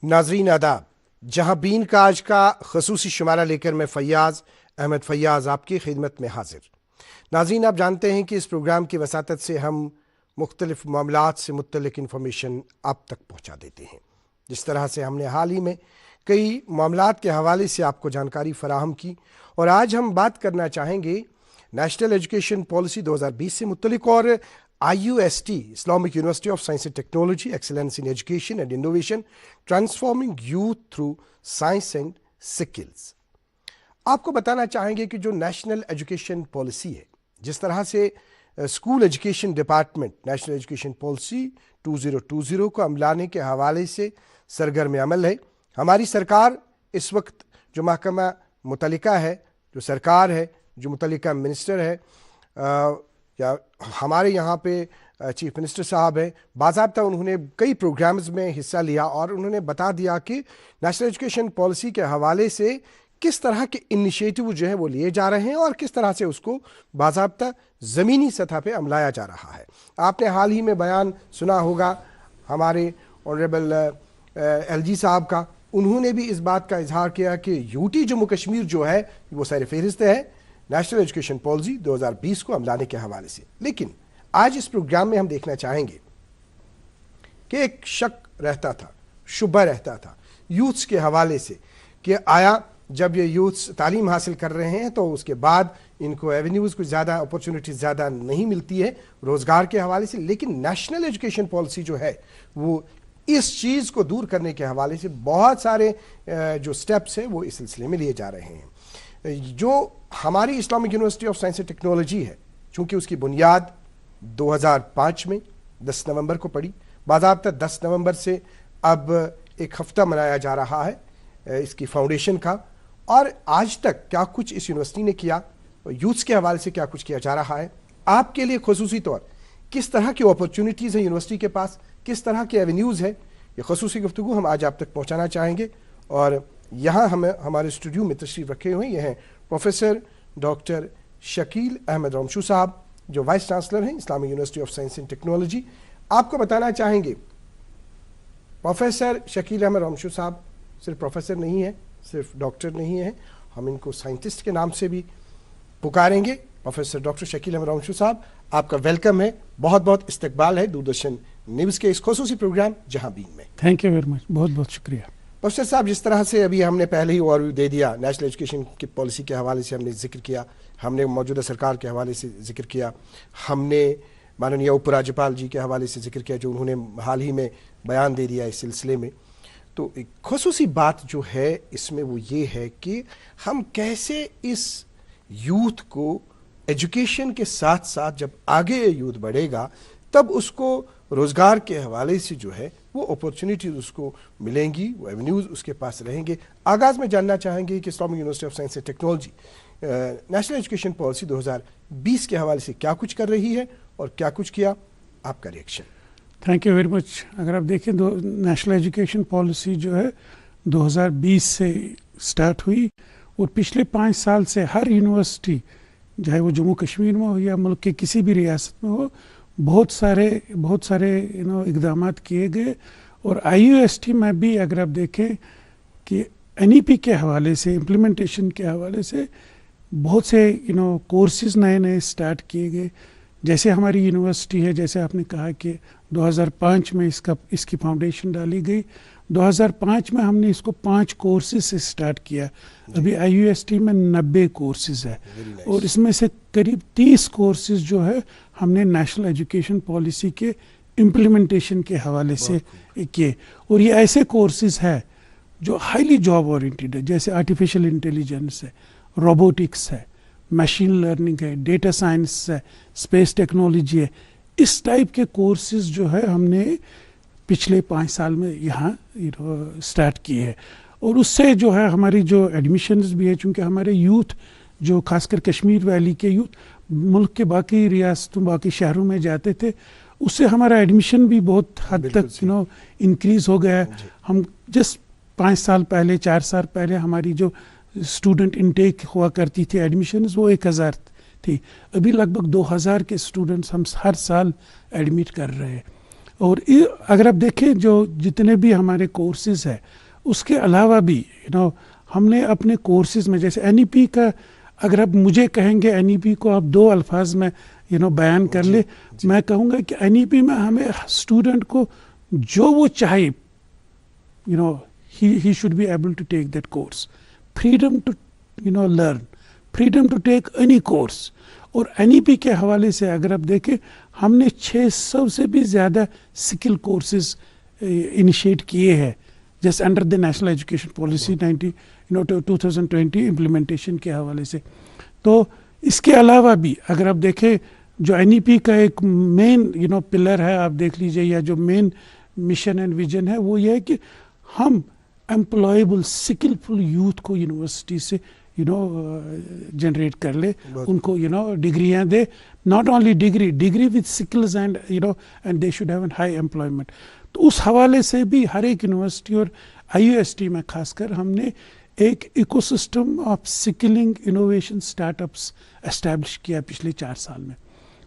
नाजरीन आदाब, जहां बीन का आज का खसूसी शुमारा लेकर मैं फैयाज अहमद फैयाज आपकी खिदमत में हाजिर। नाजरीन, आप जानते हैं कि इस प्रोग्राम की वसातत से हम मुख्तलिफ मामलात से मुतल्लिक इन्फॉर्मेशन आप तक पहुँचा देते हैं। जिस तरह से हमने हाल ही में कई मामलात के हवाले से आपको जानकारी फराहम की, और आज हम बात करना चाहेंगे नेशनल एजुकेशन पॉलिसी 2020 से मुतल्लिक और IUST Islamic University of Science and technology excellence in education and innovation transforming youth through science and skills. आपको बताना चाहेंगे कि जो नेशनल एजुकेशन पॉलिसी है, जिस तरह से school education department national education policy 2020 को अमलाने के हवाले से सरगर्म अमल है। हमारी सरकार इस वक्त जो महकमा मुतल्लिका है, जो सरकार है, जो मुतल्लिका मिनिस्टर है या हमारे यहाँ पे चीफ मिनिस्टर साहब हैं, बाज़ाब्ता उन्होंने कई प्रोग्राम्स में हिस्सा लिया और उन्होंने बता दिया कि नेशनल एजुकेशन पॉलिसी के हवाले से किस तरह के इनिशिएटिव जो है वो लिए जा रहे हैं और किस तरह से उसको बाज़ाब्ता ज़मीनी सतह पे अमलाया जा रहा है। आपने हाल ही में बयान सुना होगा हमारे ऑनरेबल LG साहब का। उन्होंने भी इस बात का इजहार किया कि यूटी जम्मू कश्मीर जो है वो सर फहरिस्त है नेशनल एजुकेशन पॉलिसी 2020 को अमलाने के हवाले से। लेकिन आज इस प्रोग्राम में हम देखना चाहेंगे कि एक शक रहता था, शुबह रहता था यूथ्स के हवाले से कि आया जब ये यूथ्स तालीम हासिल कर रहे हैं तो उसके बाद इनको एवेन्यूज़ कुछ ज़्यादा अपॉर्चुनिटीज़ ज़्यादा नहीं मिलती है रोज़गार के हवाले से। लेकिन नेशनल एजुकेशन पॉलिसी जो है वो इस चीज़ को दूर करने के हवाले से बहुत सारे जो स्टेप्स हैं वो इस सिलसिले में लिए जा रहे हैं। जो हमारी Islamic University of Science and technology है, चूँकि उसकी बुनियाद 2005 में 10 नवंबर को पड़ी, बाज़ाब्ता 10 नवंबर से अब एक हफ्ता मनाया जा रहा है इसकी फाउंडेशन का, और आज तक क्या कुछ इस यूनिवर्सिटी ने किया, यूथ्स के हवाले से क्या कुछ किया जा रहा है, आपके लिए खुसूसी तौर किस तरह की अपॉर्चुनिटीज़ हैं यूनिवर्सिटी के पास, किस तरह के एवेन्यूज़ है, ये खुसूसी गुफ्तगू हम आज आप तक पहुँचाना चाहेंगे। और यहाँ हमारे स्टूडियो में तशरीफ़ रखे हुए ये हैं प्रोफेसर डॉक्टर शकील अहमद रोमशू साहब, जो वाइस चांसलर हैं Islamic University of Science and technology. आपको बताना चाहेंगे प्रोफेसर शकील अहमद रोमशू साहब सिर्फ प्रोफेसर नहीं है, सिर्फ डॉक्टर नहीं है, हम इनको साइंटिस्ट के नाम से भी पुकारेंगे। प्रोफेसर डॉक्टर शकील अहमद रोमशू साहब, आपका वेलकम है, बहुत बहुत इस्तकबाल है दूरदर्शन न्यूज़ के इस खुसूसी प्रोग्राम जहां बीन में। थैंक यू वेरी मच, बहुत बहुत शुक्रिया। प्रोफेसर साहब, जिस तरह से अभी हमने पहले ही ओवरव्यू दे दिया, नेशनल एजुकेशन की पॉलिसी के हवाले से हमने जिक्र किया, हमने मौजूदा सरकार के हवाले से जिक्र किया, हमने माननीय उपराज्यपाल जी के हवाले से जिक्र किया जो उन्होंने हाल ही में बयान दे दिया इस सिलसिले में। तो एक खुसूसी बात जो है इसमें वो ये है कि हम कैसे इस यूथ को एजुकेशन के साथ साथ जब आगे यूथ बढ़ेगा तब उसको रोज़गार के हवाले से जो है वो अपॉर्चुनिटीज़ उसको मिलेंगी, वो एवेन्यूज़ उसके पास रहेंगे। आगाज़ में जानना चाहेंगे कि Islamic University of Science and technology national education policy 2020 के हवाले से क्या कुछ कर रही है और क्या कुछ किया, आपका reaction. Thank you very much. अगर आप देखें नेशनल एजुकेशन पॉलिसी जो है 2020 से स्टार्ट हुई और पिछले 5 साल से हर यूनिवर्सिटी, चाहे वो जम्मू कश्मीर में हो या मुल्क के किसी भी रियासत में हो, बहुत सारे इक़दाम किए गए। और IUST में भी अगर आप देखें कि NEP के हवाले से, इम्प्लीमेंटेशन के हवाले से बहुत से कोर्सेज़ नए स्टार्ट किए गए। जैसे हमारी यूनिवर्सिटी है, जैसे आपने कहा कि 2005 में इसकी फाउंडेशन डाली गई, 2005 में हमने इसको 5 कोर्सेज से स्टार्ट किया। अभी IUST में 90 कोर्सेज है और इसमें से करीब 30 कोर्सेज जो है हमने नेशनल एजुकेशन पॉलिसी के इम्प्लीमेंटेशन के हवाले से किए। और ये ऐसे कोर्सेज है जो हाईली जॉब ओरिएंटेड है, जैसे आर्टिफिशियल इंटेलिजेंस है, रोबोटिक्स है, मशीन लर्निंग है, डेटा साइंस है, स्पेस टेक्नोलॉजी है। इस टाइप के कोर्सेज जो है हमने पिछले 5 साल में यहाँ स्टार्ट किए हैं। और उससे जो है हमारी जो एडमिशन्स भी है, चूँकि हमारे यूथ जो खासकर कश्मीर वैली के यूथ मुल्क के बाकी रियासतों, बाकी शहरों में जाते थे, उससे हमारा एडमिशन भी बहुत हद तक इंक्रीज़ हो गया है। हम जस्ट 5 साल पहले, 4 साल पहले हमारी जो स्टूडेंट इनटेक हुआ करती थी एडमिशन्स, वो 1000 थी। अभी लगभग 2000 के स्टूडेंट्स हम हर साल एडमिट कर रहे हैं। और अगर आप देखें जो जितने भी हमारे कोर्सेज है उसके अलावा भी हमने अपने कोर्सेज में जैसे एनईपी का, अगर आप मुझे कहेंगे एनईपी को आप 2 अल्फाज में बयान कर ले, मैं कहूँगा कि एनईपी में हमें स्टूडेंट को जो वो चाहे he should be able to take that course, freedom to learn, freedom to take any course. और एनईपी के हवाले से अगर आप देखें हमने 600 से भी ज़्यादा स्किल कोर्सेज इनिशिएट किए हैं जैसे under the national education policy 2020 implementation के हवाले से। तो इसके अलावा भी अगर आप देखें जो एनईपी का एक मेन पिलर है, आप देख लीजिए, या जो मेन मिशन एंड विजन है वो ये है कि हम एम्प्लॉयबल स्किलफुल यूथ को यूनिवर्सिटी से जनरेट कर ले, उनको डिग्रियां दे, not only degree with skills and and they should have an high employment. तो उस हवाले से भी हर एक यूनिवर्सिटी और आईयूएसटी में खासकर हमने एक ecosystem of skilling innovation startups establish किया पिछले 4 साल में।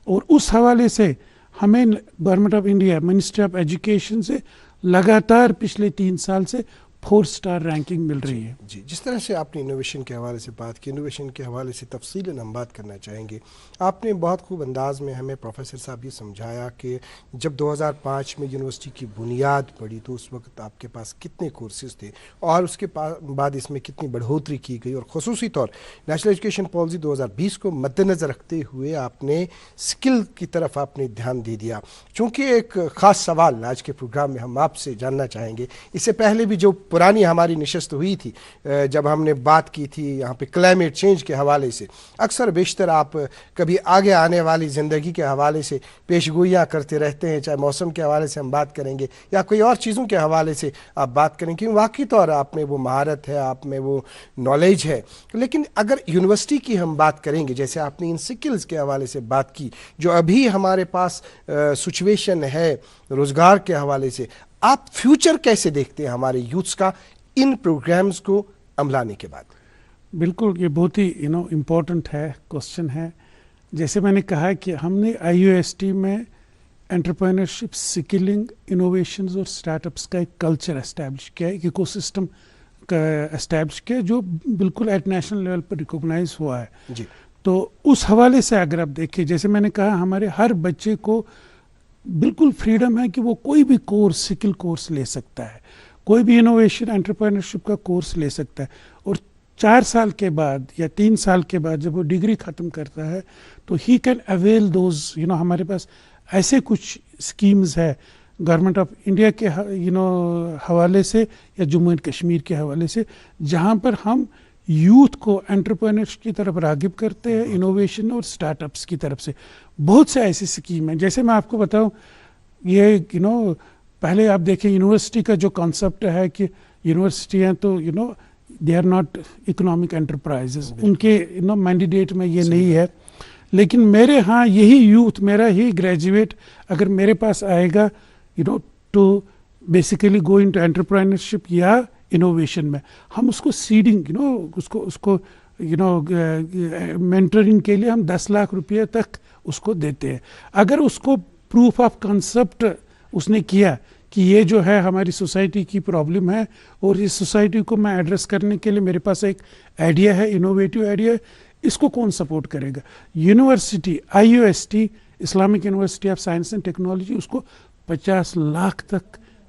और उस हवाले से हमें government of India, ministry of education से लगातार पिछले 3 साल से 4 स्टार रैंकिंग मिल रही है। जी, जिस तरह से आपने इनोवेशन के हवाले से बात की, इनोवेशन के हवाले से तफसीलन हम बात करना चाहेंगे। आपने बहुत खूब अंदाज में हमें प्रोफेसर साहब ये समझाया कि जब 2005 में यूनिवर्सिटी की बुनियाद पड़ी तो उस वक्त आपके पास कितने कोर्सेज थे और उसके बाद इसमें कितनी बढ़ोतरी की गई, और ख़ुसूसी तौर नेशनल एजुकेशन पॉलिसी 2020 को मद्देनज़र रखते हुए आपने स्किल की तरफ आपने ध्यान दे दिया। चूँकि एक ख़ास सवाल आज के प्रोग्राम में हम आपसे जानना चाहेंगे, इससे पहले भी जो पुरानी हमारी नशस्त हुई थी जब हमने बात की थी यहाँ पे क्लाइमेट चेंज के हवाले से, अक्सर बेशतर आप कभी आगे आने वाली ज़िंदगी के हवाले से पेशगोइयाँ करते रहते हैं, चाहे मौसम के हवाले से हम बात करेंगे या कोई और चीज़ों के हवाले से आप बात करेंगे, क्योंकि वाकई तौर आप में वो महारत है, आप में वो नॉलेज है। लेकिन अगर यूनिवर्सिटी की हम बात करेंगे, जैसे आपने इन स्किल्स के हवाले से बात की, जो अभी हमारे पास सिचुएशन है रोज़गार के हवाले से, आप फ्यूचर कैसे देखते हैं हमारे यूथ्स का इन प्रोग्राम्स को अमलाने के बाद? बिल्कुल, ये बहुत ही इम्पोर्टेंट है, क्वेश्चन है। जैसे मैंने कहा कि हमने आईयूएसटी में एंटरप्रेन्योरशिप, स्किलिंग, इनोवेशंस और स्टार्टअप्स का एक कल्चर एस्टैब्लिश किया, एक इकोसिस्टम का एस्टैब्लिश किया जो बिल्कुल एट नेशनल लेवल पर रिकॉग्नाइज हुआ है जी। तो उस हवाले से अगर आप देखिए, जैसे मैंने कहा, हमारे हर बच्चे को बिल्कुल फ्रीडम है कि वो कोई भी कोर्स, स्किल कोर्स ले सकता है, कोई भी इनोवेशन, एंटरप्रेन्योरशिप का कोर्स ले सकता है। और 4 साल के बाद या 3 साल के बाद जब वो डिग्री ख़त्म करता है तो ही कैन अवेल दोज हमारे पास ऐसे कुछ स्कीम्स है गवर्नमेंट ऑफ इंडिया के हवाले से या जम्मू एंड कश्मीर के हवाले से, जहाँ पर हम यूथ को एंटरप्रेन्योर्स की तरफ रागिब करते हैं, इनोवेशन और स्टार्टअप्स की तरफ से। बहुत से ऐसी स्कीम हैं। जैसे मैं आपको बताऊं, ये पहले आप देखें यूनिवर्सिटी का जो कॉन्सेप्ट है कि यूनिवर्सिटियां तो they are not economic enterprises, उनके मैंडेट में ये नहीं है। लेकिन मेरे यहाँ यही यूथ, मेरा ही ग्रेजुएट अगर मेरे पास आएगा to basically go into entrepreneurship या इनोवेशन में, हम उसको सीडिंग उसको मेंटरिंग के लिए हम 10 लाख रुपये तक उसको देते हैं। अगर उसको प्रूफ ऑफ कंसेप्ट उसने किया कि ये जो है हमारी सोसाइटी की प्रॉब्लम है और इस सोसाइटी को मैं एड्रेस करने के लिए मेरे पास एक आइडिया है, इनोवेटिव आइडिया है, इसको कौन सपोर्ट करेगा? University, IUST, Islamic University of Science and Technology उसको 50 लाख तक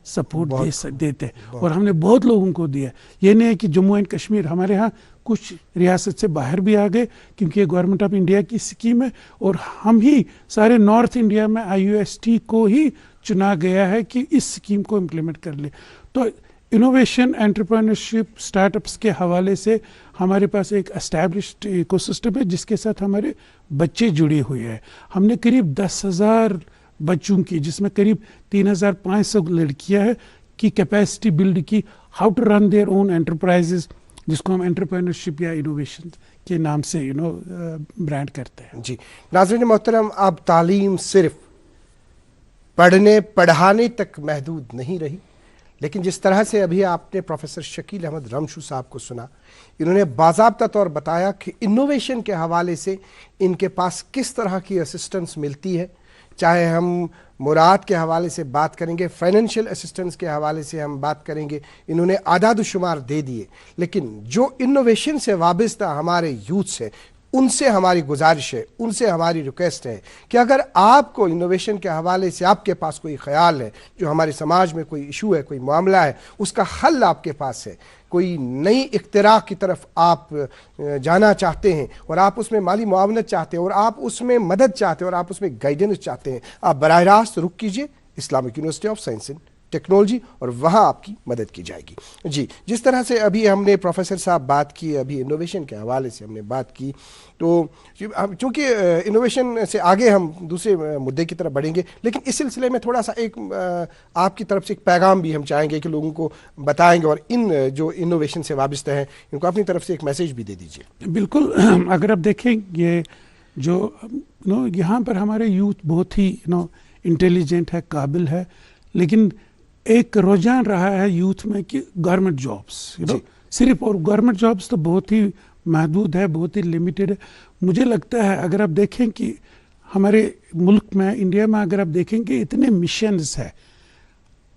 सपोर्ट देते हैं और हमने बहुत लोगों को दिया। ये नहीं है कि जम्मू एंड कश्मीर, हमारे यहाँ कुछ रियासत से बाहर भी आ गए क्योंकि ये गवर्नमेंट ऑफ इंडिया की स्कीम है और हम ही सारे नॉर्थ इंडिया में आईयूएसटी को ही चुना गया है कि इस स्कीम को इम्प्लीमेंट कर ले। तो इनोवेशन, एंटरप्रेन्योरशिप, स्टार्टअप्स के हवाले से हमारे पास एक एस्टैब्लिश्ड इकोसिस्टम है जिसके साथ हमारे बच्चे जुड़े हुए हैं। हमने करीब 10,000 बच्चों की, जिसमें करीब 3,500 लड़कियां हैं, की कैपेसिटी बिल्ड की, how to run their own enterprises, जिसको हम एंटरप्रेन्योरशिप या इनोवेशन के नाम से ब्रांड करते हैं। जी नाज़रीन मोहतरम, अब तालीम सिर्फ पढ़ने पढ़ाने तक महदूद नहीं रही, लेकिन जिस तरह से अभी आपने प्रोफेसर शकील अहमद रमशू साहब को सुना, इन्होंने बाज़ाब्ता तौर बताया कि इनोवेशन के हवाले से इनके पास किस तरह की असिस्टेंस मिलती है, चाहे हम मुराद के हवाले से बात करेंगे, फाइनेंशियल असिस्टेंस के हवाले से हम बात करेंगे, इन्होंने आदाद शुमार दे दिए। लेकिन जो इनोवेशन से वाबस्ता हमारे यूथ है, उनसे हमारी गुजारिश है, उनसे हमारी रिक्वेस्ट है कि अगर आपको इनोवेशन के हवाले से आपके पास कोई ख्याल है, जो हमारे समाज में कोई इशू है, कोई मामला है, उसका हल आपके पास है, कोई नई इख्तिरा की तरफ आप जाना चाहते हैं और आप उसमें माली मुआवनत चाहते हैं और आप उसमें मदद चाहते हैं और आप उसमें गाइडेंस चाहते हैं, आप बराह रास्त रुख कीजिए Islamic University of Science and technology और वहाँ आपकी मदद की जाएगी। जी, जिस तरह से अभी हमने प्रोफेसर साहब बात की, अभी इनोवेशन के हवाले से हमने बात की, तो चूँकि इनोवेशन से आगे हम दूसरे मुद्दे की तरफ बढ़ेंगे, लेकिन इस सिलसिले में थोड़ा सा एक आपकी तरफ से एक पैगाम भी हम चाहेंगे कि लोगों को बताएंगे और इन जो इनोवेशन से वाबस्ता हैं इनको अपनी तरफ से एक मैसेज भी दे दीजिए। बिल्कुल, अगर आप देखें ये जो यहाँ पर हमारे यूथ बहुत ही इंटेलिजेंट है, काबिल है, लेकिन एक रुझान रहा है यूथ में कि गवर्नमेंट जॉब्स सिर्फ, और गवर्नमेंट जॉब्स तो बहुत ही महदूद है, बहुत ही लिमिटेड है। मुझे लगता है अगर आप देखें कि हमारे मुल्क में, इंडिया में अगर आप देखेंगे इतने मिशंस है,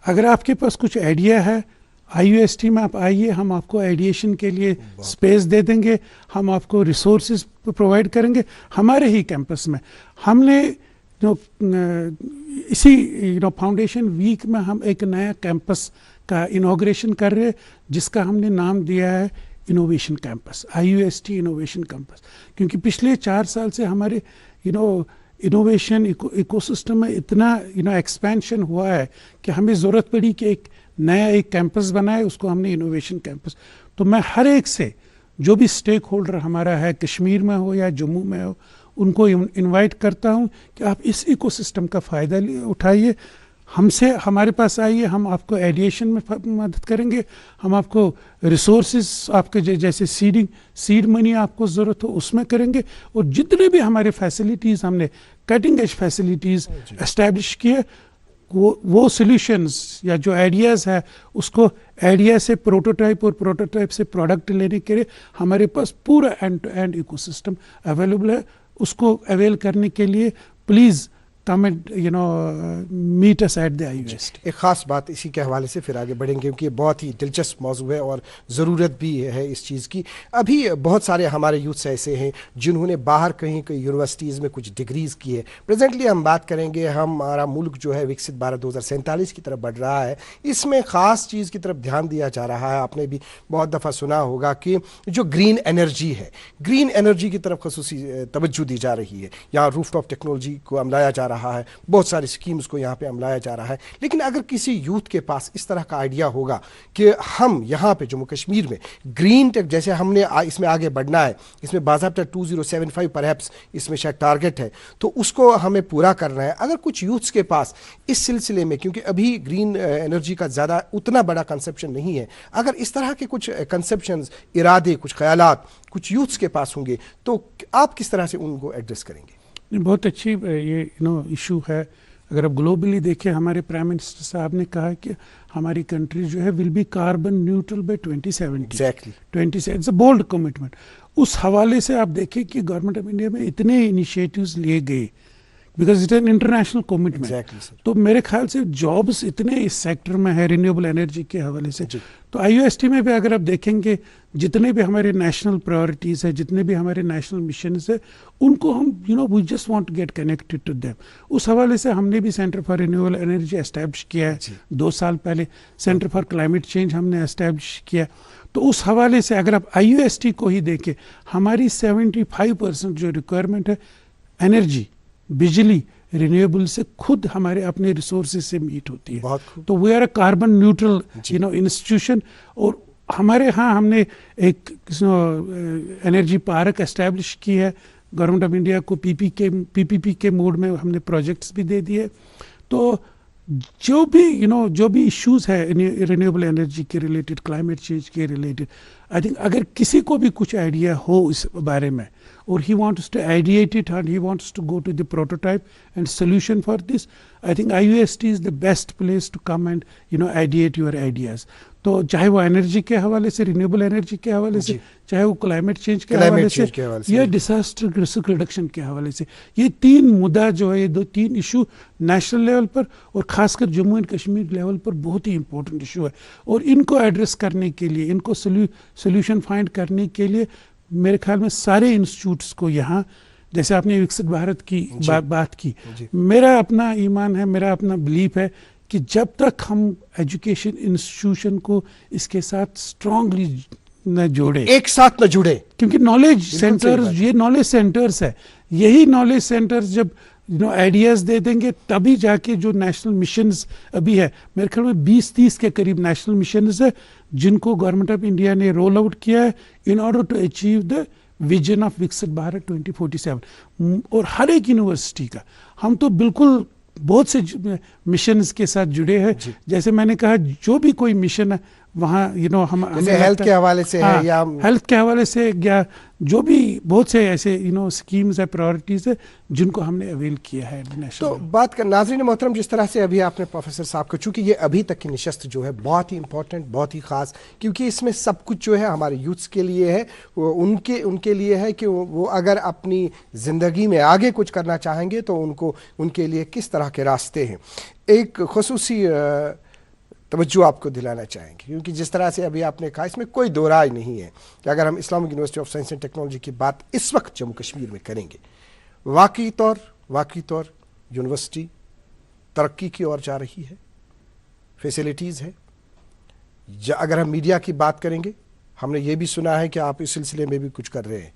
अगर आपके पास कुछ आइडिया है, IUST में आप आइए, हम आपको आइडिएशन के लिए स्पेस दे देंगे, हम आपको रिसोर्सेज प्रोवाइड करेंगे हमारे ही कैंपस में। हमने इसी फाउंडेशन वीक में हम एक नया कैंपस का इनॉग्रेशन कर रहे हैं, जिसका हमने नाम दिया है innovation campus, IUST innovation campus. क्योंकि पिछले 4 साल से हमारे इनोवेशन इकोसिस्टम में इतना एक्सपेंशन हुआ है कि हमें ज़रूरत पड़ी कि एक नया एक कैंपस बनाए, उसको हमने इनोवेशन कैंपस। तो मैं हर एक से, जो भी स्टेक होल्डर हमारा है, कश्मीर में हो या जम्मू में हो, उनको इनवाइट करता हूं कि आप इस इकोसिस्टम का फ़ायदा उठाइए, हमसे हमारे पास आइए, हम आपको आइडिएशन में मदद करेंगे, हम आपको रिसोर्सेज आपके जैसे सीड मनी आपको ज़रूरत हो उसमें करेंगे, और जितने भी हमारे फैसिलिटीज़ हमने कटिंग एज फैसिलिटीज़ एस्टैब्लिश किए, वो सॉल्यूशंस या जो आइडियाज़ है उसको आइडिया से प्रोटोटाइप और प्रोटोटाइप से प्रोडक्ट लेने के लिए हमारे पास पूरा end to end ecosystem available है। उसको अवेल करने के लिए please come and meet us at the IUST। एक ख़ास बात इसी के हवाले से फिर आगे बढ़ेंगे, क्योंकि ये बहुत ही दिलचस्प मौजू है और ज़रूरत भी है इस चीज़ की। अभी बहुत सारे हमारे यूथ्स ऐसे हैं जिन्होंने बाहर कहीं यूनिवर्सिटीज़ में कुछ डिग्रीज़ की है। प्रेजेंटली हम बात करेंगे, हमारा मुल्क जो है विकसित भारत 2047 की तरफ बढ़ रहा है, इसमें ख़ास चीज़ की तरफ ध्यान दिया जा रहा है। आपने भी बहुत दफ़ा सुना होगा कि जो ग्रीन एनर्जी है, ग्रीन एनर्जी की तरफ ख़ुसूसी तवज्जो दी जा रही है। यहाँ रूफटॉप टेक्नोलॉजी को अमलाया जा रहा है, बहुत सारी स्कीम्स को यहाँ पे अमलाया जा रहा है। लेकिन अगर किसी यूथ के पास इस तरह का आइडिया होगा कि हम यहाँ पे जम्मू कश्मीर में ग्रीन टेक, जैसे हमने इसमें आगे बढ़ना है, इसमें बाज़ाब्ता 2075 परहैप्स इसमें शायद टारगेट है, तो उसको हमें पूरा करना है। अगर कुछ यूथ्स के पास इस सिलसिले में, क्योंकि अभी ग्रीन एनर्जी का ज़्यादा उतना बड़ा कंसेप्शन नहीं है, अगर इस तरह के कुछ कंसेप्शंस, इरादे, कुछ ख्यालात कुछ यूथ्स के पास होंगे, तो आप किस तरह से उनको एड्रेस करेंगे? बहुत अच्छी ये इशू है। अगर आप ग्लोबली देखें, हमारे प्राइम मिनिस्टर साहब ने कहा कि हमारी कंट्री जो है will be carbon neutral by 2070। Exactly, 27 it's a bold commitment. उस हवाले से आप देखें कि गवर्नमेंट ऑफ इंडिया में इतने इनिशिएटिव्स लिए गए, because it an international commitment. तो मेरे ख्याल से जॉब्स इतने इस सेक्टर में है रिन्यूएबल एनर्जी के हवाले से। तो IUST में भी अगर आप देखेंगे, जितने भी हमारे नेशनल प्रायोरिटीज़ है, जितने भी हमारे नेशनल मिशन है, उनको हम we just want to get connected to them. उस हवाले से हमने भी centre for renewable energy establish किया है 2 साल पहले, सेंटर फॉर क्लाइमेट चेंज हमने एस्टैब्लिश किया। तो उस हवाले से अगर आप IUST को ही देखें, हमारी 75% जो रिक्वायरमेंट है एनर्जी, बिजली, रिन्यूएबल से खुद हमारे अपने रिसोर्सेज से मीट होती है। तो we are a carbon neutral institution. और हमारे यहाँ हमने एक एनर्जी पार्क एस्टैब्लिश की है। गवर्नमेंट ऑफ इंडिया को PPP के मोड में हमने प्रोजेक्ट्स भी दे दिए। तो जो भी इश्यूज है रिन्यूएबल एनर्जी के रिलेटेड, क्लाइमेट चेंज के रिलेटेड, आई थिंक अगर किसी को भी कुछ आइडिया हो इस बारे में और he wants to ideate it and he wants to go to the prototype and solution for this, I think IUST is the best place to come and ideate your ideas. तो चाहे वो energy के हवाले से, renewable energy के हवाले से, चाहे वो क्लाइमेट चेंज के हवाले से या डिजास्टर रिस्क रिडक्शन के हवाले से, ये तीन मुद्दा जो है, ये तीन इशू नेशनल लेवल पर और खासकर जम्मू एंड कश्मीर लेवल पर बहुत ही इंपॉर्टेंट इशू है। और इनको एड्रेस करने के लिए, इनको सोल्यूशन फाइंड करने के लिए मेरे ख्याल में सारे इंस्टीट्यूट्स को यहाँ, जैसे आपने विकसित भारत की बात की, मेरा अपना ईमान है, मेरा अपना बिलीफ है कि जब तक हम एजुकेशन इंस्टीट्यूशन को इसके साथ स्ट्रांगली न जोड़े, एक साथ न जुड़े, क्योंकि नॉलेज सेंटर्स, ये नॉलेज सेंटर्स है, यही नॉलेज सेंटर्स जब आइडियाज दे देंगे तभी जाके जो नेशनल मिशंस अभी है, मेरे ख्याल में 20-30 के करीब नेशनल मिशंस है जिनको गवर्नमेंट ऑफ इंडिया ने रोल आउट किया है in order to achieve the vision of Viksit Bharat 2047। और हर एक यूनिवर्सिटी का हम तो बिल्कुल बहुत से मिशंस के साथ जुड़े हैं। जैसे मैंने कहा, जो भी कोई मिशन है वहाँ हम जैसे हेल्थ के हवाले से है या हेल्थ के हवाले से, या जो भी बहुत से ऐसे स्कीम्स है, प्रायोरिटीज है जिनको हमने अवेल किया है नेशनल। तो बात कर नाज़रीन मोहतरम, जिस तरह से अभी आपने प्रोफेसर साहब को, चूंकि ये अभी तक की निशस्त जो है बहुत ही इंपॉर्टेंट, बहुत ही खास, क्योंकि इसमें सब कुछ जो है हमारे यूथ्स के लिए है, वो उनके लिए है कि वो अगर अपनी ज़िंदगी में आगे कुछ करना चाहेंगे तो उनके लिए किस तरह के रास्ते हैं। एक खुसूसी तवज्जो आपको दिलाना चाहेंगे, क्योंकि जिस तरह से अभी आपने कहा, इसमें कोई दो राय नहीं है कि अगर हम Islamic University of Science and technology की बात इस वक्त जम्मू कश्मीर में करेंगे, वाकई तौर यूनिवर्सिटी तरक्की की ओर जा रही है, फैसिलिटीज़ है। अगर हम मीडिया की बात करेंगे, हमने ये भी सुना है कि आप इस सिलसिले में भी कुछ कर रहे हैं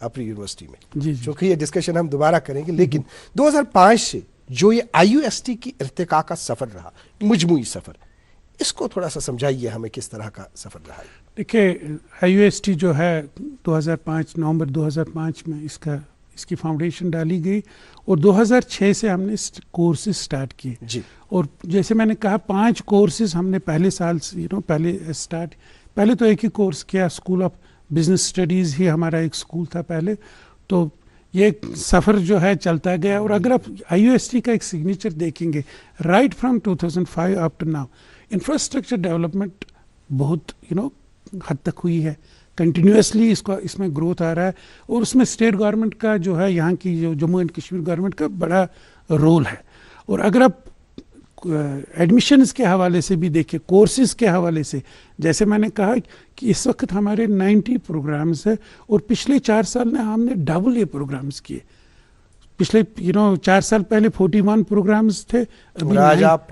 अपनी यूनिवर्सिटी में, चूँकि ये डिस्कशन हम दोबारा करेंगे। लेकिन 2005 से जो ये IUST की इर्तिका का सफ़र रहा, मजमूई सफ़र, इसको थोड़ा सा समझाइए हमें, किस तरह का सफ़र रहा है। देखिए, IUST जो है 2005 नवंबर 2005 में इसकी फाउंडेशन डाली गई और 2006 से हमने कोर्सेज स्टार्ट किए जी। और जैसे मैंने कहा, 5 कोर्सेज हमने पहले साल पहले तो एक ही कोर्स किया, स्कूल ऑफ बिजनेस स्टडीज़ ही हमारा एक स्कूल था पहले। तो ये सफ़र जो है चलता गया। और अगर आप IUST का एक सिग्नेचर देखेंगे, right from 2005 up to now, infrastructure development बहुत हद तक हुई है, कंटिन्यूसली इसमें ग्रोथ आ रहा है। और उसमें स्टेट गवर्नमेंट का जो है, यहाँ की जो जम्मू एंड कश्मीर गवर्नमेंट का बड़ा रोल है। और अगर आप एडमिशन्स के हवाले से भी देखें, कोर्सेज के हवाले से, जैसे मैंने कहा कि इस वक्त हमारे 90 प्रोग्राम्स है और पिछले 4 साल में हमने डबल ये प्रोग्राम्स किए। पिछले 4 साल पहले 41 प्रोग्राम्स थे, अभी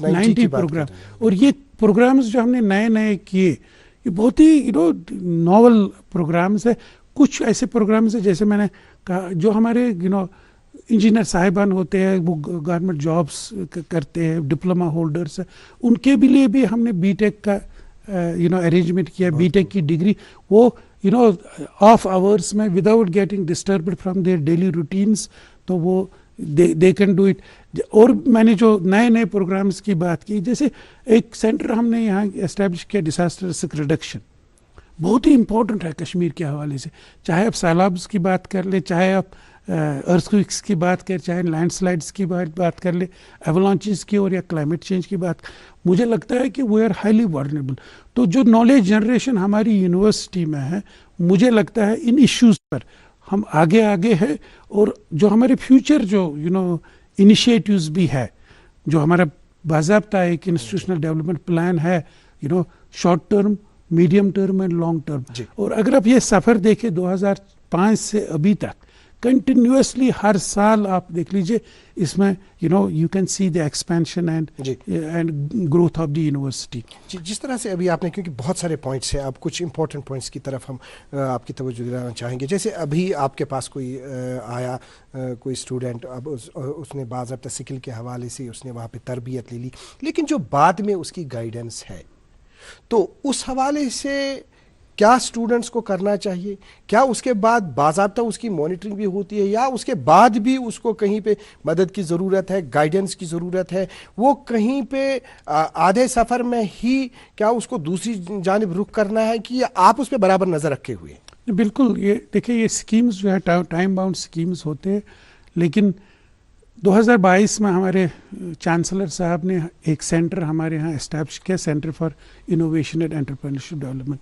90 प्रोग्राम। और ये प्रोग्राम्स जो हमने नए किए, ये बहुत ही नॉवल प्रोग्राम्स है। कुछ ऐसे प्रोग्राम्स है, जैसे मैंने कहा, जो हमारे इंजीनियर साहिबान होते हैं, वो गवर्नमेंट जॉब्स करते हैं, डिप्लोमा होल्डर्स, उनके भी लिए भी हमने बीटेक का अरेंजमेंट किया। बीटेक की डिग्री वो ऑफ आवर्स में, without getting disturbed from their daily routines, तो वो दे कैन डू इट। और मैंने जो नए प्रोग्राम्स की बात की, जैसे एक सेंटर हमने यहाँ एस्टेब्लिश किया, डिजास्टर रिस्क रिडक्शन, बहुत ही इंपॉर्टेंट है कश्मीर के हवाले से। चाहे आप सैलाब्स की बात कर ले, चाहे आप अर्थक्वेक्स की बात करें, चाहे लैंडस्लाइड्स की बात कर ले, एवलांचेस की और या क्लाइमेट चेंज की बात, मुझे लगता है कि वी आर हाईली वल्नरेबल। तो जो नॉलेज जनरेशन हमारी यूनिवर्सिटी में है, मुझे लगता है इन इश्यूज़ पर हम आगे है। और जो हमारे फ्यूचर जो इनिशिएटिव्स भी है, जो हमारा बाज़ाब्ता एक इंस्टीट्यूशनल डेवलपमेंट प्लान है, short term, medium term and long term. और अगर आप ये सफ़र देखें 2005 से अभी तक, कंटिन्यूसली हर साल आप देख लीजिए, इसमें you can see the expansion and growth of the university. जिस तरह से अभी आपने, क्योंकि बहुत सारे पॉइंट्स हैं, अब कुछ इंपॉर्टेंट पॉइंट्स की तरफ हम आपकी तवज्जो दिलाना चाहेंगे। जैसे अभी आपके पास कोई आया, कोई स्टूडेंट, अब उसने बाज़ाब्ता स्किल के हवाले से उसने वहाँ पे तरबियत ले ली, लेकिन जो बाद में उसकी गाइडेंस है, तो उस हवाले से क्या स्टूडेंट्स को करना चाहिए, क्या उसके बाद बाज़ाब्ता उसकी मॉनिटरिंग भी होती है, या उसके बाद भी उसको कहीं पे मदद की ज़रूरत है, गाइडेंस की ज़रूरत है, वो कहीं पे आधे सफ़र में ही क्या उसको दूसरी जानिब रुख करना है, कि आप उस पर बराबर नज़र रखे हुए हैं? बिल्कुल, ये देखिए, ये स्कीम्स जो है टाइम बाउंड स्कीम्स होते हैं, लेकिन 2022 में हमारे चांसलर साहब ने एक सेंटर हमारे यहाँ इस्टेब्लिश किया, centre for innovation and entrepreneurship development.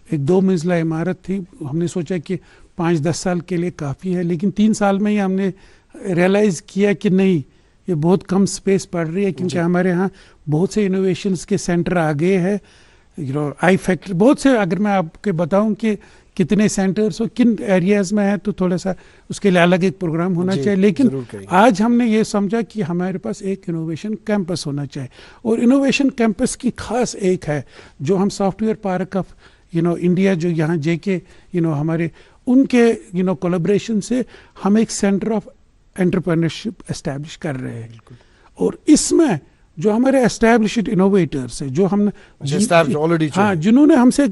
एक 2 मंजिला इमारत थी। हमने सोचा कि 5-10 साल के लिए काफ़ी है, लेकिन 3 साल में ही हमने रियलाइज़ किया कि नहीं, ये बहुत कम स्पेस पड़ रही है, क्योंकि हमारे यहाँ बहुत से इनोवेशंस के सेंटर आ गए हैं। आई फैक्ट्री बहुत से, अगर मैं आपके बताऊं कि कितने सेंटर्स और किन एरियाज़ में है, तो थोड़ा सा उसके लिए अलग एक प्रोग्राम होना चाहिए। लेकिन आज हमने ये समझा कि हमारे पास एक इनोवेशन कैंपस होना चाहिए, और इनोवेशन कैंपस की खास एक है जो हम सॉफ्टवेयर पार्क ऑफ इंडिया, जो यहाँ जेके हमारे उनके कोलैबोरेशन से हम एक सेंटर ऑफ एंटरप्रेन्योरशिप एस्टैब्लिश कर रहे हैं। और इसमें जो हमारे एस्टैब्लिश्ड इनोवेटर्स है, जो हम हाँ, जिन्होंने हमसे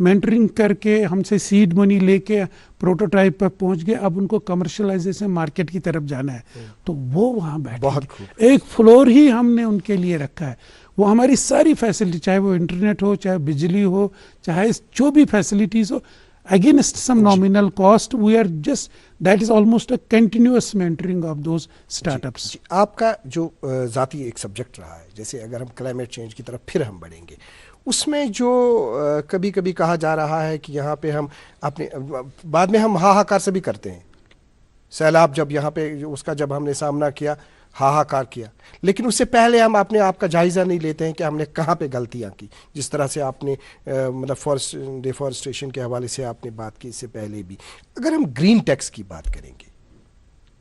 मेंटरिंग करके हमसे सीड मनी लेके प्रोटोटाइप पर पहुंच गए, अब उनको कमर्शलाइजेशन मार्केट की तरफ जाना है, तो वो वहाँ बैठे। एक फ्लोर ही हमने उनके लिए रखा है। वो हमारी सारी फैसिलिटी, चाहे वो इंटरनेट हो, चाहे बिजली हो, चाहे जो भी फैसिलिटीज़ हो, against some nominal cost, we are just, that is almost a continuous mentoring of those startups. आपका जो ज़ाती एक सब्जेक्ट रहा है, जैसे अगर हम क्लाइमेट चेंज की तरफ फिर हम बढ़ेंगे, उसमें जो कभी कभी कहा जा रहा है कि यहाँ पे हम अपने, बाद में हम हाहाकार से भी करते हैं, सैलाब जब यहाँ पे उसका जब हमने सामना किया, हाहाकार किया, लेकिन उससे पहले हम अपने आप का जायज़ा नहीं लेते हैं कि हमने कहाँ पे गलतियाँ की। जिस तरह से आपने मतलब डिफॉरेस्टेशन के हवाले से आपने बात की, इससे पहले भी अगर हम ग्रीन टैक्स की बात करेंगे,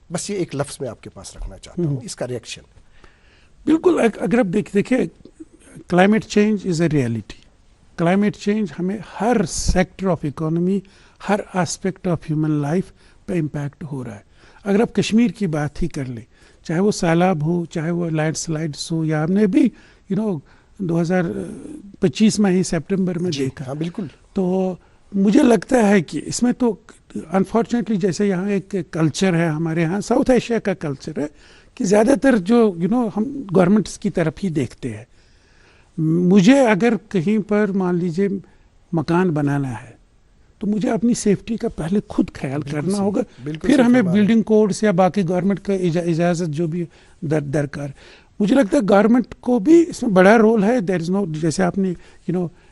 बस ये एक लफ्ज़ में आपके पास रखना चाहता हूँ, इसका रिएक्शन। बिल्कुल, अगर आप देखिए, climate change is a reality. Climate change हमें हर सेक्टर ऑफ इकोनॉमी, हर एस्पेक्ट ऑफ ह्यूमन लाइफ पे इम्पैक्ट हो रहा है। अगर आप कश्मीर की बात ही कर लें, चाहे वो सैलाब हो, चाहे वो लैंडस्लाइड्स हो, या हमने भी 2025 में ही सितंबर में देखा। हाँ, बिल्कुल। तो मुझे लगता है कि इसमें तो अनफॉर्चुनेटली, जैसे यहाँ एक कल्चर है हमारे यहाँ, साउथ एशिया का कल्चर है कि ज़्यादातर जो हम गवर्नमेंट्स की तरफ ही देखते हैं। मुझे अगर कहीं पर मान लीजिए मकान बनाना है, तो मुझे अपनी सेफ्टी का पहले खुद ख्याल करना होगा, फिर हमें बिल्डिंग कोड्स या बाकी गवर्नमेंट का इजाज़त जो भी दरकार। मुझे लगता है गवर्नमेंट को भी इसमें बड़ा रोल है। देयर इज़ नो, जैसे आपने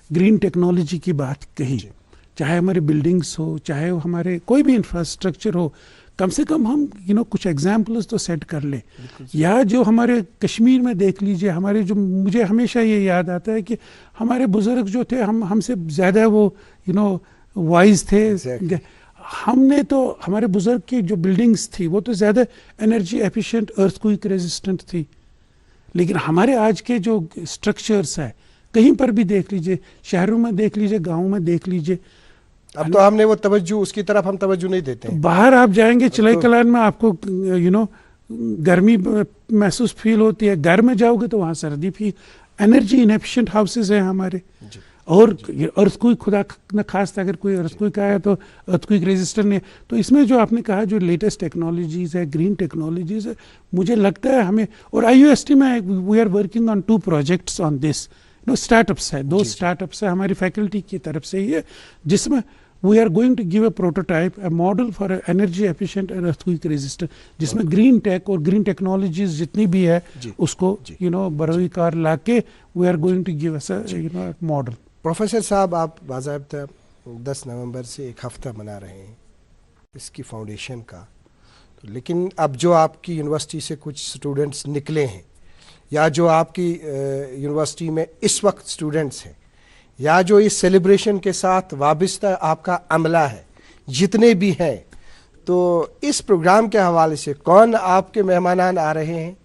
ग्रीन टेक्नोलॉजी की बात कही, चाहे हमारे बिल्डिंग्स हो, चाहे हमारे कोई भी इंफ्रास्ट्रक्चर हो, कम से कम हम कुछ एग्जाम्पल्स तो सेट कर ले। या जो हमारे कश्मीर में देख लीजिए, हमारे जो, मुझे हमेशा ये याद आता है कि हमारे बुजुर्ग जो थे, हमसे ज़्यादा वो वाइज थे। हमने तो, हमारे बुजुर्ग की जो बिल्डिंग्स थी वो तो ज़्यादा एनर्जी एफिशिएंट, अर्थक्वेक रेजिस्टेंट थी, लेकिन हमारे आज के जो स्ट्रक्चर्स है, कहीं पर भी देख लीजिए, शहरों में देख लीजिए, गाँव में देख लीजिए, अब तो हमने वो तवज्जो, उसकी तरफ हम तवज्जो नहीं देते हैं। बाहर आप जाएंगे चिलाई कलान में, आपको गर्मी महसूस फील होती है, घर में जाओगे तो वहाँ सर्दी फील। एनर्जी इनएफिशिएंट हाउसेज हैं हमारे, और अर्थक्वेक, खुदा न खास्ता अगर कोई अर्थक्वेक आया तो अर्थक्वेक रेजिस्टेंट नहीं। तो इसमें जो आपने कहा, जो लेटेस्ट टेक्नोलॉजीज़ है, ग्रीन टेक्नोलॉजीज़ है, मुझे लगता है हमें, और IUST में we are working on 2 projects on this. Startups है, 2 स्टार्टअप्स है हमारी फैकल्टी की तरफ से ही है, जिसमें we are going to give a prototype, a model for energy efficient and earthquake resistant, जिसमें ग्रीन टेक और ग्रीन टेक्नोलॉजीज जितनी भी है उसको बरोकार ला के we are going to give us a model. Professor साहब, आप बाज़ाब्ता 10 नवंबर से एक हफ़्ता मना रहे हैं इसकी फाउंडेशन का, तो लेकिन अब जो आपकी यूनिवर्सिटी से कुछ स्टूडेंट्स निकले हैं, या जो आपकी यूनिवर्सिटी में इस वक्त स्टूडेंट्स हैं, या जो इस सेलिब्रेशन के साथ वाबस्ता आपका अमला है, जितने भी हैं, तो इस प्रोग्राम के हवाले से कौन आपके मेहमान आ रहे हैं,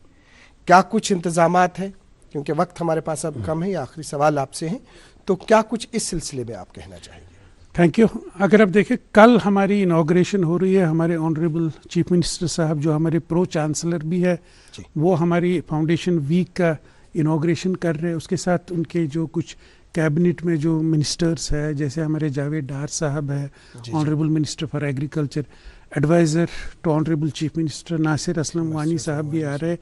क्या कुछ इंतज़ामात हैं? क्योंकि वक्त हमारे पास अब कम है, आखिरी सवाल आपसे हैं, तो क्या कुछ इस सिलसिले में आप कहना चाहेंगे? Thank you. अगर आप देखें, कल हमारी इनॉग्रेशन हो रही है, हमारे ऑनरेबल चीफ मिनिस्टर साहब, जो हमारे प्रो चांसलर भी है, वो हमारी फाउंडेशन वीक का इनॉग्रेशन कर रहे हैं। उसके साथ उनके जो कुछ कैबिनेट में जो मिनिस्टर्स है, जैसे हमारे जावेद डार साहब है, honourable minister for agriculture, adviser to honourable chief minister Nasir Aslam Wani साहब भी आ रहे।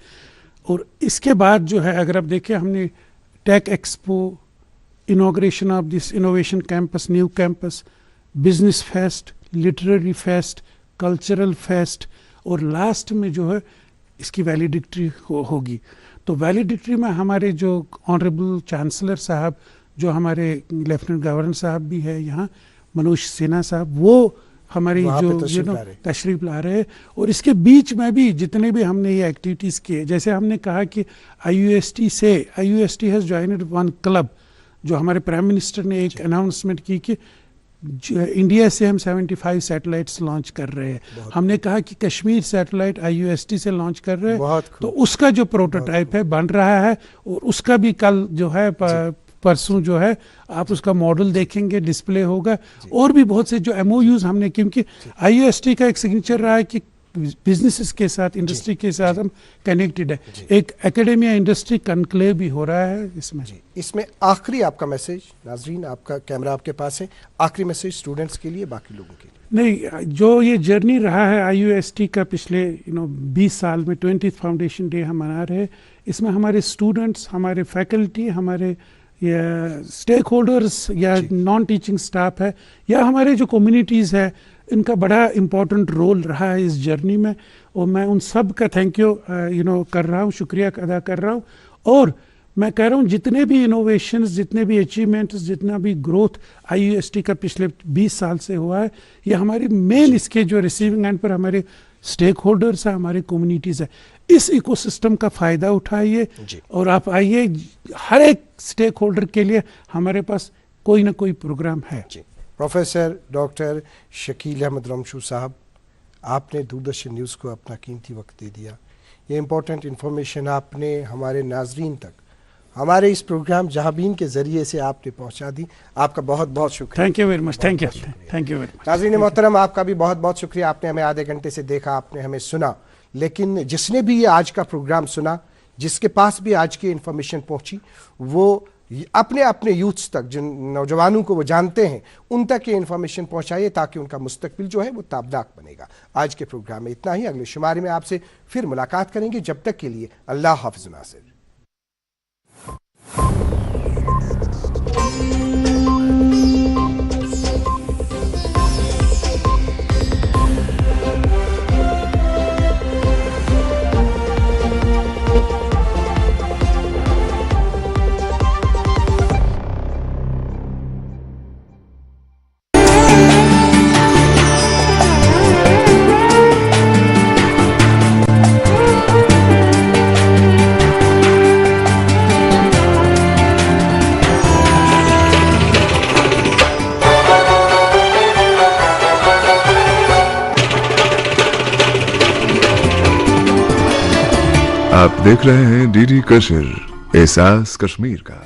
और इसके बाद जो है अगर आप देखें, हमने tech expo, inauguration of this innovation campus, new campus, business fest, literary fest, cultural fest, और लास्ट में जो है इसकी वैलिडिक्ट्री होगी। तो वैलिडिक्ट्री में हमारे जो ऑनरेबल चांसलर साहब, जो हमारे लेफ्टिनेंट गवर्नर साहब भी है यहाँ, मनोज सिन्हा साहब, वो हमारी जो तशरीफ ला रहे हैं। और इसके बीच में भी जितने भी हमने ये एक्टिविटीज़ किए, जैसे हमने कहा कि IUST has joined one club, जो हमारे प्राइम मिनिस्टर ने एक अनाउंसमेंट की कि इंडिया से हम 75 सैटेलाइट्स लॉन्च कर रहे हैं। हमने कहा कि कश्मीर सैटेलाइट IUST से लॉन्च कर रहे हैं, तो उसका जो प्रोटोटाइप है बन रहा है, और उसका भी कल जो है परसों जो है आप उसका मॉडल देखेंगे, डिस्प्ले होगा। और भी बहुत से जो MOUs हमने, क्योंकि IUST का एक सिग्नेचर रहा है कि बिजनेसेस के साथ, इंडस्ट्री के साथ हम कनेक्टेड है। एक एकेडेमिया इंडस्ट्री कनक्लेव भी हो रहा है इसमें। आखिरी आपका मैसेज, नाजरीन आपका कैमरा आपके पास है, आखिरी मैसेज स्टूडेंट्स के लिए, बाकी लोगों के लिए। नहीं, जो ये जर्नी रहा है IUST का पिछले 20 साल में, 20th फाउंडेशन डे हम मना रहे हैं, इसमें हमारे स्टूडेंट्स, हमारे फैकल्टी, हमारे या स्टेक होल्डर्स या नॉन टीचिंग स्टाफ है, या हमारे जो कम्युनिटीज़ है, इनका बड़ा इम्पोर्टेंट रोल रहा है इस जर्नी में। और मैं उन सब का थैंक यू कर रहा हूँ, शुक्रिया अदा कर रहा हूँ। और मैं कह रहा हूँ जितने भी इनोवेशंस, जितने भी अचीवमेंट्स, जितना भी ग्रोथ IUST का पिछले 20 साल से हुआ है, ये हमारी मेन, इसके जो रिसीविंग एंड पर हमारे स्टेक होल्डर्स हैं, हमारे कम्युनिटीज़ है, इस इकोसिस्टम का फ़ायदा उठाइए। और आप आइए, हर एक स्टेक होल्डर के लिए हमारे पास कोई ना कोई प्रोग्राम है। प्रोफेसर डॉक्टर शकील अहमद रमशू साहब, आपने दूरदर्शन न्यूज़ को अपना कीमती वक्त दे दिया। ये इम्पोर्टेंट इन्फॉर्मेशन आपने हमारे नाजरीन तक, हमारे इस प्रोग्राम जहाबीन के ज़रिए से आपने पहुंचा दी। आपका बहुत बहुत शुक्रिया। Thank you very much. Thank you very much. नाज़रीन मोहतरम, आपका भी बहुत बहुत शुक्रिया। आपने हमें आधे घंटे से देखा, आपने हमें सुना, लेकिन जिसने भी ये आज का प्रोग्राम सुना, जिसके पास भी आज की इन्फॉर्मेशन पहुंची, वो अपने अपने यूथ्स तक, जिन नौजवानों को वो जानते हैं, उन तक ये इन्फॉर्मेशन पहुंचाइए, ताकि उनका मुस्तकबिल जो है वो ताबदाक बनेगा। आज के प्रोग्राम में इतना ही। अगले शुमारे में आपसे फिर मुलाकात करेंगे। जब तक के लिए अल्लाह हाफ़िज़ नासिर। आप देख रहे हैं DD कश्मीर, एहसास कश्मीर का।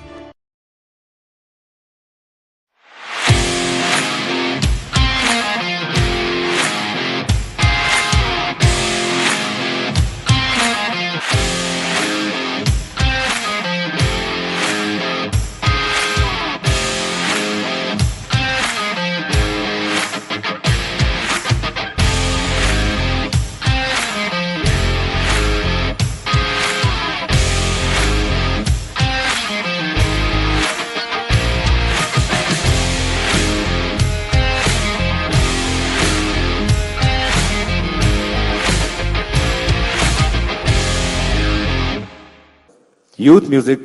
Youth music